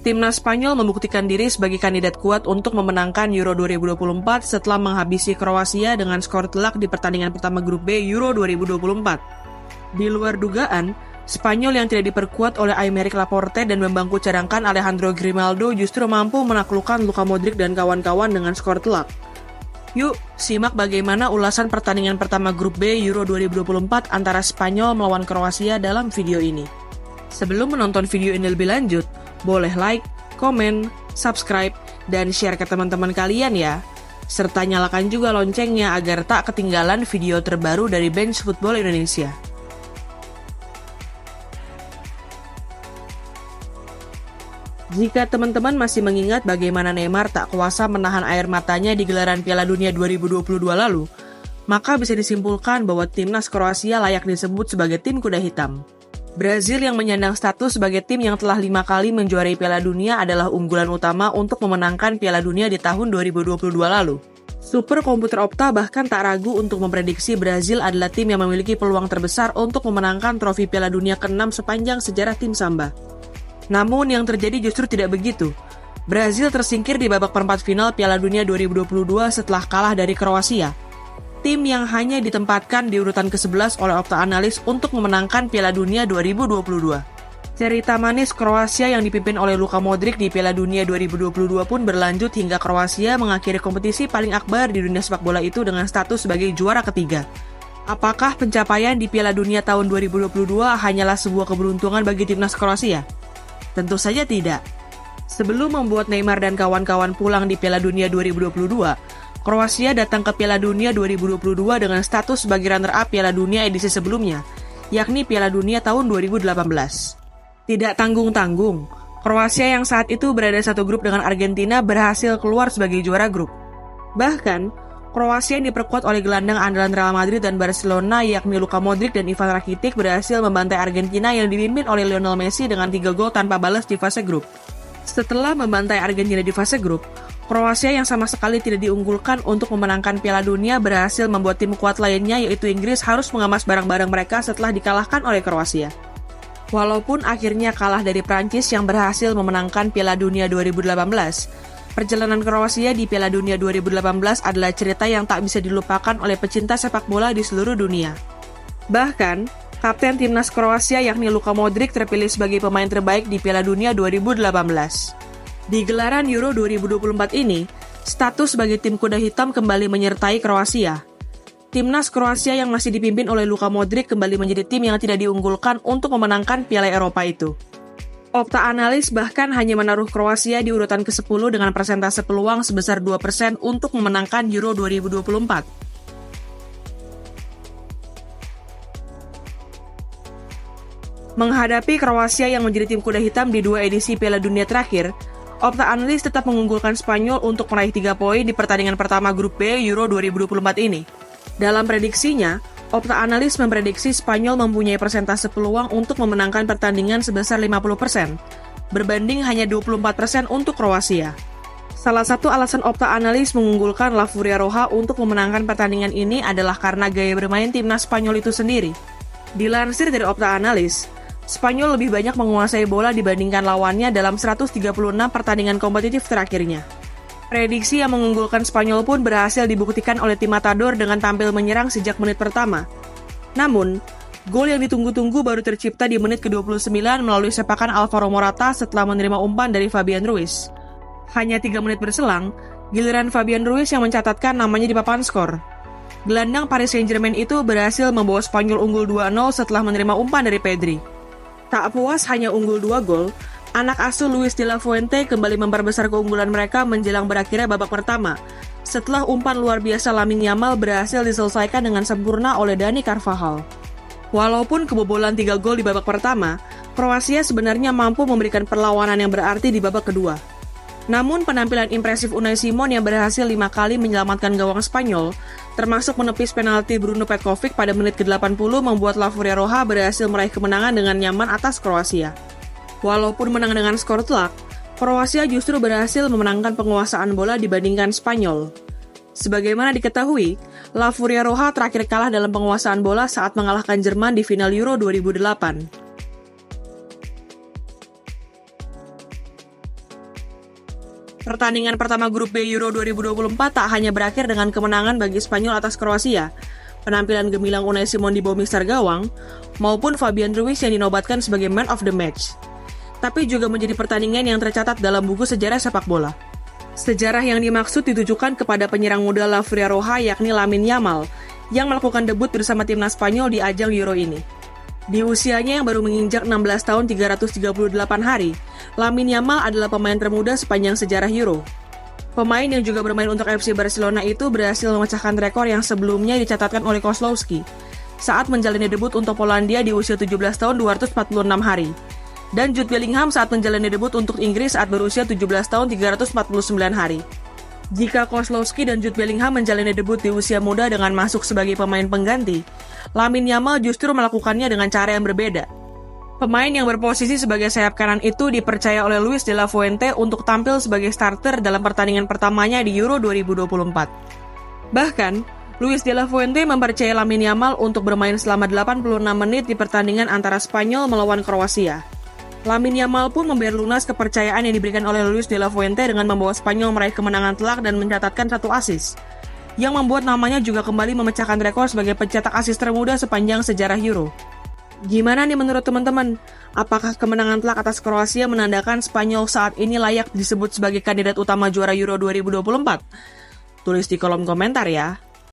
Timnas Spanyol membuktikan diri sebagai kandidat kuat untuk memenangkan Euro 2024 setelah menghabisi Kroasia dengan skor telak di pertandingan pertama grup B Euro 2024. Di luar dugaan, Spanyol yang tidak diperkuat oleh Aymeric Laporte dan membangku cadangkan Alejandro Grimaldo justru mampu menaklukkan Luka Modric dan kawan-kawan dengan skor telak. Yuk, simak bagaimana ulasan pertandingan pertama grup B Euro 2024 antara Spanyol melawan Kroasia dalam video ini. Sebelum menonton video ini lebih lanjut, boleh like, komen, subscribe, dan share ke teman-teman kalian ya. Serta nyalakan juga loncengnya agar tak ketinggalan video terbaru dari Bench Football Indonesia. Jika teman-teman masih mengingat bagaimana Neymar tak kuasa menahan air matanya di gelaran Piala Dunia 2022 lalu, maka bisa disimpulkan bahwa timnas Kroasia layak disebut sebagai tim kuda hitam. Brazil yang menyandang status sebagai tim yang telah 5 kali menjuarai Piala Dunia adalah unggulan utama untuk memenangkan Piala Dunia di tahun 2022 lalu. Super komputer Opta bahkan tak ragu untuk memprediksi Brazil adalah tim yang memiliki peluang terbesar untuk memenangkan trofi Piala Dunia ke-6 sepanjang sejarah tim Samba. Namun yang terjadi justru tidak begitu. Brazil tersingkir di babak perempat final Piala Dunia 2022 setelah kalah dari Kroasia. Tim yang hanya ditempatkan di urutan ke-11 oleh Opta Analis untuk memenangkan Piala Dunia 2022. Cerita manis Kroasia yang dipimpin oleh Luka Modric di Piala Dunia 2022 pun berlanjut hingga Kroasia mengakhiri kompetisi paling akbar di dunia sepak bola itu dengan status sebagai juara ketiga. Apakah pencapaian di Piala Dunia tahun 2022 hanyalah sebuah keberuntungan bagi timnas Kroasia? Tentu saja tidak. Sebelum membuat Neymar dan kawan-kawan pulang di Piala Dunia 2022, Kroasia datang ke Piala Dunia 2022 dengan status sebagai runner-up Piala Dunia edisi sebelumnya, yakni Piala Dunia tahun 2018. Tidak tanggung-tanggung, Kroasia yang saat itu berada satu grup dengan Argentina berhasil keluar sebagai juara grup. Bahkan, Kroasia yang diperkuat oleh gelandang andalan Real Madrid dan Barcelona yakni Luka Modric dan Ivan Rakitic berhasil membantai Argentina yang dipimpin oleh Lionel Messi dengan 3 gol tanpa balas di fase grup. Setelah membantai Argentina di fase grup, Kroasia yang sama sekali tidak diunggulkan untuk memenangkan Piala Dunia berhasil membuat tim kuat lainnya yaitu Inggris harus mengemas barang-barang mereka setelah dikalahkan oleh Kroasia. Walaupun akhirnya kalah dari Prancis yang berhasil memenangkan Piala Dunia 2018, perjalanan Kroasia di Piala Dunia 2018 adalah cerita yang tak bisa dilupakan oleh pecinta sepak bola di seluruh dunia. Bahkan, kapten timnas Kroasia yakni Luka Modric terpilih sebagai pemain terbaik di Piala Dunia 2018. Di gelaran Euro 2024 ini, status sebagai tim kuda hitam kembali menyertai Kroasia. Timnas Kroasia yang masih dipimpin oleh Luka Modric kembali menjadi tim yang tidak diunggulkan untuk memenangkan Piala Eropa itu. Opta Analis bahkan hanya menaruh Kroasia di urutan ke-10 dengan persentase peluang sebesar 2% untuk memenangkan Euro 2024. Menghadapi Kroasia yang menjadi tim kuda hitam di 2 edisi Piala Dunia terakhir, Opta Analis tetap mengunggulkan Spanyol untuk meraih 3 poin di pertandingan pertama grup B Euro 2024 ini. Dalam prediksinya, Opta Analis memprediksi Spanyol mempunyai persentase peluang untuk memenangkan pertandingan sebesar 50%, berbanding hanya 24% untuk Kroasia. Salah satu alasan Opta Analis mengunggulkan La Furia-Roja untuk memenangkan pertandingan ini adalah karena gaya bermain timnas Spanyol itu sendiri. Dilansir dari Opta Analis, Spanyol lebih banyak menguasai bola dibandingkan lawannya dalam 136 pertandingan kompetitif terakhirnya. Prediksi yang mengunggulkan Spanyol pun berhasil dibuktikan oleh tim Matador dengan tampil menyerang sejak menit pertama. Namun, gol yang ditunggu-tunggu baru tercipta di menit ke-29 melalui sepakan Alvaro Morata setelah menerima umpan dari Fabian Ruiz. Hanya 3 menit berselang, giliran Fabian Ruiz yang mencatatkan namanya di papan skor. Gelandang Paris Saint-Germain itu berhasil membawa Spanyol unggul 2-0 setelah menerima umpan dari Pedri. Tak puas hanya unggul 2 gol, anak asuh Luis de la Fuente kembali memperbesar keunggulan mereka menjelang berakhirnya babak pertama, setelah umpan luar biasa Lamine Yamal berhasil diselesaikan dengan sempurna oleh Dani Carvajal. Walaupun kebobolan 3 gol di babak pertama, Kroasia sebenarnya mampu memberikan perlawanan yang berarti di babak kedua. Namun penampilan impresif Unai Simon yang berhasil 5 kali menyelamatkan gawang Spanyol, termasuk menepis penalti Bruno Petkovic pada menit ke-80 membuat La Furia-Roja berhasil meraih kemenangan dengan nyaman atas Kroasia. Walaupun menang dengan skor telak, Kroasia justru berhasil memenangkan penguasaan bola dibandingkan Spanyol. Sebagaimana diketahui, La Furia-Roja terakhir kalah dalam penguasaan bola saat mengalahkan Jerman di final Euro 2008. Pertandingan pertama grup B Euro 2024 tak hanya berakhir dengan kemenangan bagi Spanyol atas Kroasia. Penampilan gemilang Unai Simon di bawah mister gawang, maupun Fabian Ruiz yang dinobatkan sebagai man of the match. Tapi juga menjadi pertandingan yang tercatat dalam buku sejarah sepak bola. Sejarah yang dimaksud ditujukan kepada penyerang muda La Roja yakni Lamine Yamal, yang melakukan debut bersama timnas Spanyol di ajang Euro ini. Di usianya yang baru menginjak 16 tahun 338 hari, Lamine Yamal adalah pemain termuda sepanjang sejarah Euro. Pemain yang juga bermain untuk FC Barcelona itu berhasil memecahkan rekor yang sebelumnya dicatatkan oleh Kozlowski saat menjalani debut untuk Polandia di usia 17 tahun 246 hari. Dan Jude Bellingham saat menjalani debut untuk Inggris saat berusia 17 tahun 349 hari. Jika Kozlowski dan Jude Bellingham menjalani debut di usia muda dengan masuk sebagai pemain pengganti, Lamine Yamal justru melakukannya dengan cara yang berbeda. Pemain yang berposisi sebagai sayap kanan itu dipercaya oleh Luis de la Fuente untuk tampil sebagai starter dalam pertandingan pertamanya di Euro 2024. Bahkan, Luis de la Fuente mempercayai Lamine Yamal untuk bermain selama 86 menit di pertandingan antara Spanyol melawan Kroasia. Lamine Yamal pun membayar lunas kepercayaan yang diberikan oleh Luis de la Fuente dengan membawa Spanyol meraih kemenangan telak dan mencatatkan 1 assist, yang membuat namanya juga kembali memecahkan rekor sebagai pencetak assist termuda sepanjang sejarah Euro. Gimana nih menurut teman-teman? Apakah kemenangan telak atas Kroasia menandakan Spanyol saat ini layak disebut sebagai kandidat utama juara Euro 2024? Tulis di kolom komentar ya.